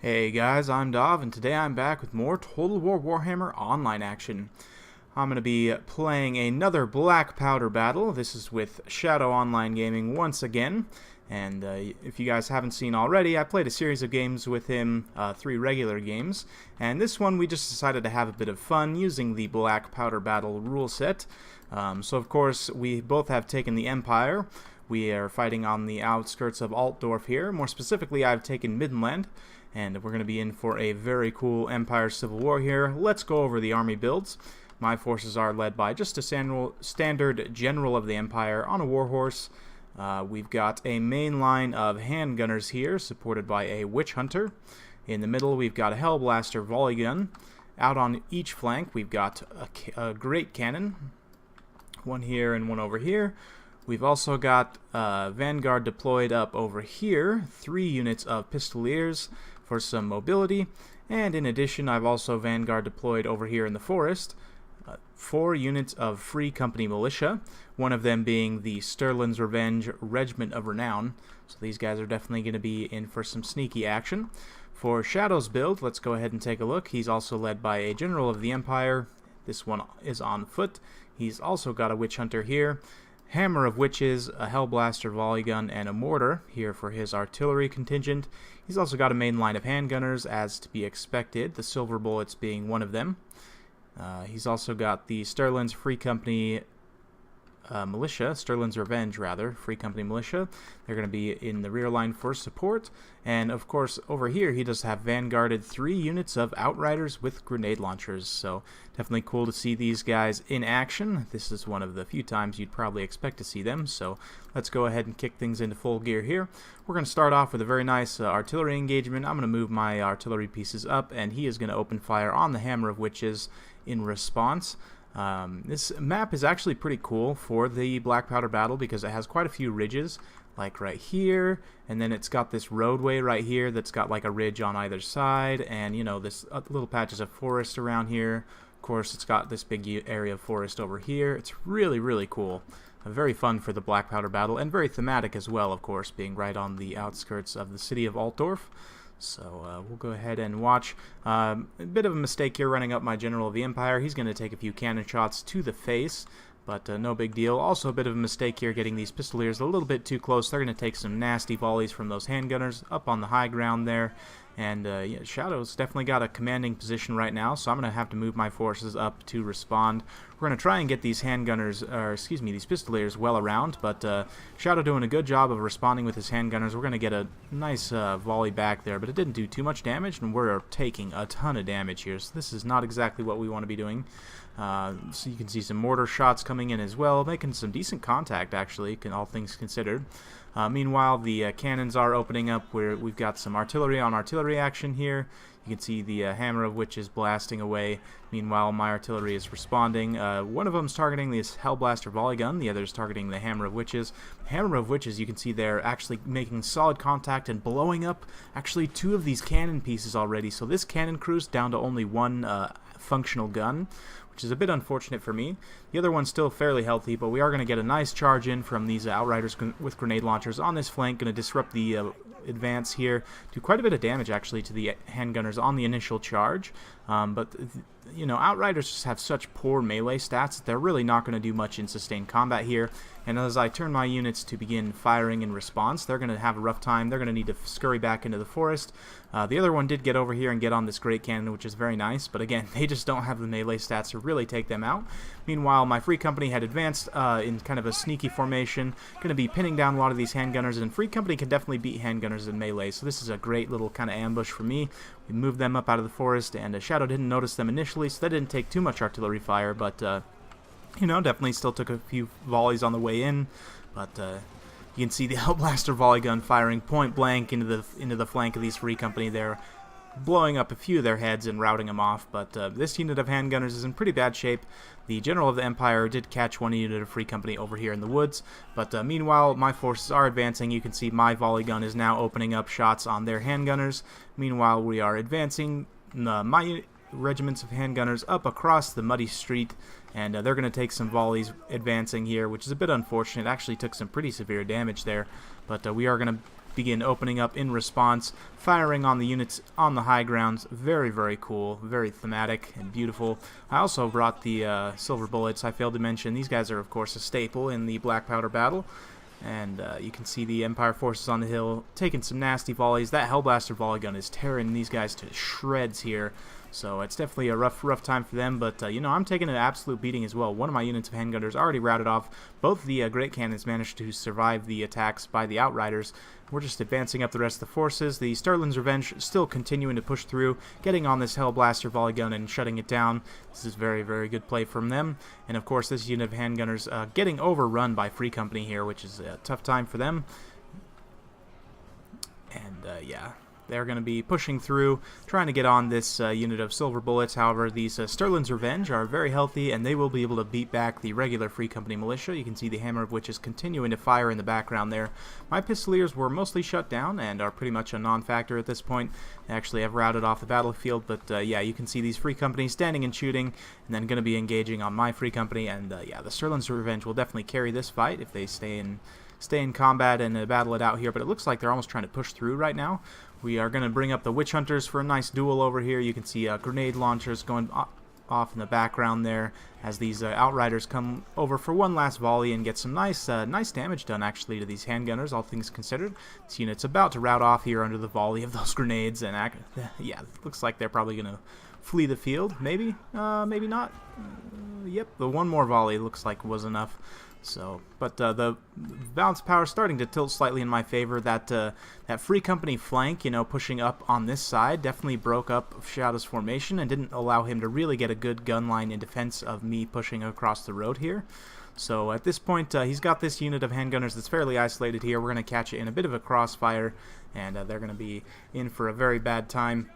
Hey guys, I'm Dov, and today I'm back with more Total War Warhammer online action. I'm going to be playing another Black Powder battle. This is with Shadow Online Gaming once again, and if you guys haven't seen already, I played a series of games with him, 3 regular games, and this one we just decided to have a bit of fun using the Black Powder battle rule set. So of course, we both have taken the Empire. We are fighting on the outskirts of Altdorf here. More specifically, I've taken Middenland. And we're going to be in for a very cool Empire Civil War here. Let's go over the army builds. My forces are led by just a standard general of the Empire on a warhorse. We've got a main line of handgunners here, supported by a witch hunter. In the middle, we've got a hellblaster volley gun. Out on each flank, we've got a great cannon. One here and one over here. We've also got Vanguard deployed up over here. 3 units of Pistoliers for some mobility, and in addition I've also Vanguard deployed over here in the forest. 4 units of Free Company Militia, one of them being the Sterling's Revenge Regiment of Renown, so these guys are definitely going to be in for some sneaky action. For Shadow's build, let's go ahead and take a look. He's also led by a general of the Empire. This one is on foot. He's also got a witch hunter here, Hammer of Witches, a Hellblaster volley gun, and a mortar here for his artillery contingent. He's also got a main line of handgunners, as to be expected, the Silver Bullets being one of them. He's also got the Sterling's Free Company Militia, Sterling's Revenge rather, Free Company Militia. They're going to be in the rear line for support. And of course over here he does have vanguarded 3 units of Outriders with grenade launchers, so definitely cool to see these guys in action. This is one of the few times you'd probably expect to see them, so let's go ahead and kick things into full gear here. We're going to start off with a very nice artillery engagement. I'm going to move my artillery pieces up, and he is going to open fire on the Hammer of Witches in response. This map is actually pretty cool for the Black Powder battle because it has quite a few ridges, like right here, and then it's got this roadway right here that's got like a ridge on either side, and you know, this little patches of forest around here. Of course, it's got this big area of forest over here. It's really cool. Very fun for the Black Powder battle, and very thematic as well, of course, being right on the outskirts of the city of Altdorf. So we'll go ahead and watch. A bit of a mistake here running up my General of the Empire. He's going to take a few cannon shots to the face, but no big deal. Also a bit of a mistake here getting these Pistoliers a little bit too close. They're going to take some nasty volleys from those handgunners up on the high ground there. And yeah, Shadow's definitely got a commanding position right now, so I'm going to have to move my forces up to respond. We're going to try and get these handgunners, or excuse me, these Pistoliers well around, but Shadow doing a good job of responding with his handgunners. We're going to get a nice volley back there, but it didn't do too much damage, and we're taking a ton of damage here, so this is not exactly what we want to be doing. So you can see some mortar shots coming in as well, making some decent contact actually, all things considered. Meanwhile, the cannons are opening up where we've got some artillery on artillery action here. You can see the Hammer of Witches blasting away. Meanwhile, my artillery is responding. One of them is targeting this Hellblaster volley gun. The other is targeting the Hammer of Witches. Hammer of Witches, you can see they're actually making solid contact and blowing up actually 2 of these cannon pieces already. So this cannon crew's down to only 1 functional gun, which is a bit unfortunate for me. The other one's still fairly healthy, but we are going to get a nice charge in from these Outriders with grenade launchers on this flank. Going to disrupt the advance here. Do quite a bit of damage actually to the handgunners on the initial charge. But you know, Outriders just have such poor melee stats that they're really not going to do much in sustained combat here. And as I turn my units to begin firing in response, they're going to have a rough time. They're going to need to scurry back into the forest. The other one did get over here and get on this great cannon, which is very nice. But again, they just don't have the melee stats to really take them out. Meanwhile, my Free Company had advanced in kind of a sneaky formation, going to be pinning down a lot of these handgunners, and Free Company can definitely beat handgunners in melee, so this is a great little kind of ambush for me. We moved them up out of the forest, and Shadow didn't notice them initially, so that didn't take too much artillery fire, but you know, definitely still took a few volleys on the way in. But you can see the Hellblaster volley gun firing point blank into the flank of these Free Company there, blowing up a few of their heads and routing them off. But this unit of handgunners is in pretty bad shape. The General of the Empire did catch 1 unit of Free Company over here in the woods, but meanwhile my forces are advancing. You can see my volley gun is now opening up shots on their handgunners. Meanwhile, we are advancing my regiments of handgunners up across the muddy street, and they're going to take some volleys advancing here, which is a bit unfortunate. Actually took some pretty severe damage there, but we are going to begin opening up in response, firing on the units on the high grounds. Very, very cool, very thematic and beautiful. I also brought the silver bullets. I failed to mention these guys are, of course, a staple in the black powder battle. And you can see the Empire forces on the hill taking some nasty volleys. That Hellblaster volley gun is tearing these guys to shreds here. So it's definitely a rough time for them, but you know, I'm taking an absolute beating as well. One of my units of handgunners already routed off. Both the great cannons managed to survive the attacks by the Outriders. We're just advancing up the rest of the forces. The Sterling's Revenge still continuing to push through, getting on this Hellblaster volley gun and shutting it down. This is very, very good play from them. And of course, this unit of handgunners getting overrun by Free Company here, which is a tough time for them. And yeah, they're going to be pushing through, trying to get on this unit of silver bullets. However, these Sterling's Revenge are very healthy, and they will be able to beat back the regular Free Company militia. You can see the Hammer of Witches continuing to fire in the background there. My Pistoliers were mostly shut down and are pretty much a non-factor at this point. They actually have routed off the battlefield, but yeah, you can see these Free Company standing and shooting, and then going to be engaging on my Free Company. And yeah, the Sterling's Revenge will definitely carry this fight if they stay in combat and battle it out here, but it looks like they're almost trying to push through right now. We are going to bring up the Witch Hunters for a nice duel over here. You can see grenade launchers going off in the background there as these Outriders come over for one last volley and get some nice damage done actually to these handgunners, all things considered. This unit's about to rout off here under the volley of those grenades, and yeah, looks like they're probably going to flee the field. Maybe, maybe not. Yep, the one more volley looks like was enough. So, but the balance power starting to tilt slightly in my favor. That Free Company flank, you know, pushing up on this side, definitely broke up Shadow's formation and didn't allow him to really get a good gun line in defense of me pushing across the road here. So at this point, he's got this unit of handgunners that's fairly isolated here. We're going to catch it in a bit of a crossfire, and they're going to be in for a very bad time.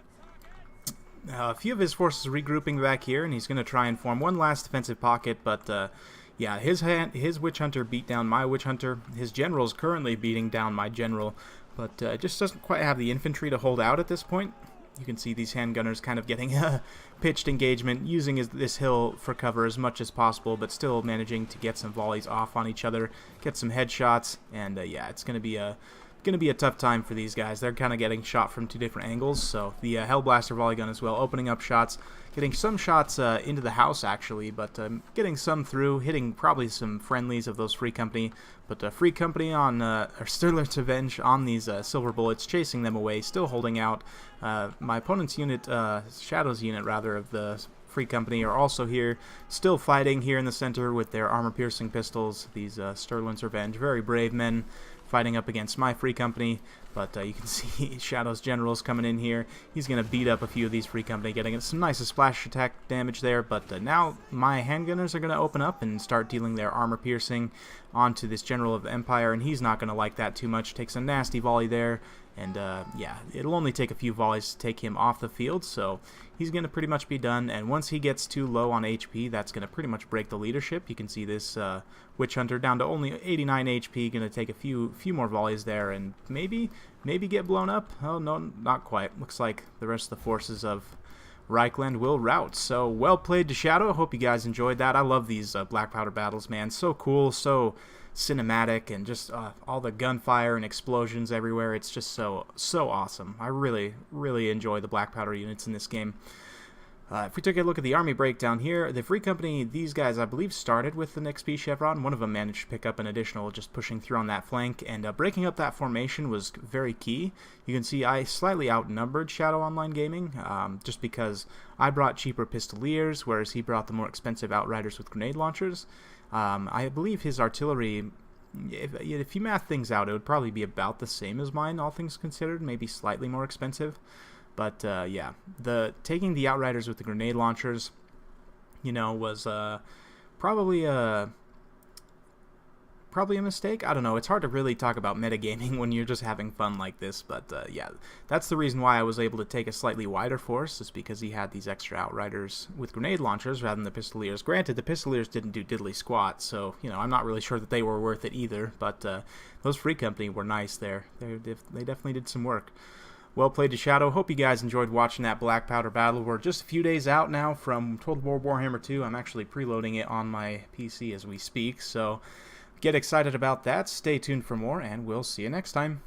A few of his forces regrouping back here, and he's going to try and form one last defensive pocket, but yeah, his Witch Hunter beat down my Witch Hunter. His General's currently beating down my General, but just doesn't quite have the infantry to hold out at this point. You can see these handgunners kind of getting a pitched engagement, using this hill for cover as much as possible, but still managing to get some volleys off on each other, get some headshots, and yeah, it's going to be a tough time for these guys. They're kind of getting shot from two different angles, so the Hellblaster volley gun as well, opening up shots, getting some shots into the house actually, but getting some through, hitting probably some friendlies of those Free Company, but Free Company on Sterling's Revenge on these silver bullets, chasing them away, still holding out. My opponent's unit, Shadow's unit rather, of the Free Company are also here, still fighting here in the center with their armor-piercing pistols. These Sterling's Revenge, very brave men, fighting up against my Free Company, but you can see Shadow's General's coming in here. He's going to beat up a few of these Free Company, getting some nice splash attack damage there, but now my handgunners are going to open up and start dealing their armor piercing onto this General of the Empire, and he's not going to like that too much. Takes a nasty volley there, and yeah, it'll only take a few volleys to take him off the field, so he's going to pretty much be done, and once he gets too low on HP, that's going to pretty much break the leadership. You can see this Witch Hunter down to only 89 HP, going to take a few more volleys there, and maybe get blown up. Oh, no, not quite. Looks like the rest of the forces of Reichland will rout. So, well played to Shadow. Hope you guys enjoyed that. I love these black powder battles, man. So cool, so cinematic, and just all the gunfire and explosions everywhere. It's just so awesome. I really enjoy the black powder units in this game. If we take a look at the army breakdown here, the Free Company, these guys I believe started with an XP chevron. One of them managed to pick up an additional, just pushing through on that flank, and breaking up that formation was very key. You can see I slightly outnumbered Shadow Online Gaming, just because I brought cheaper Pistoliers, whereas he brought the more expensive Outriders with grenade launchers. I believe his artillery, if you math things out, it would probably be about the same as mine, all things considered, maybe slightly more expensive. But yeah, taking the Outriders with the grenade launchers, you know, was probably a mistake. I don't know. It's hard to really talk about metagaming when you're just having fun like this. But yeah, that's the reason why I was able to take a slightly wider force, is because he had these extra Outriders with grenade launchers rather than the Pistoliers. Granted, the Pistoliers didn't do diddly squat, so you know, I'm not really sure that they were worth it either. But those Free Company were nice there. They definitely did some work. Well played to Shadow. Hope you guys enjoyed watching that black powder battle. We're just a few days out now from Total War Warhammer 2. I'm actually preloading it on my PC as we speak, so get excited about that. Stay tuned for more, and we'll see you next time.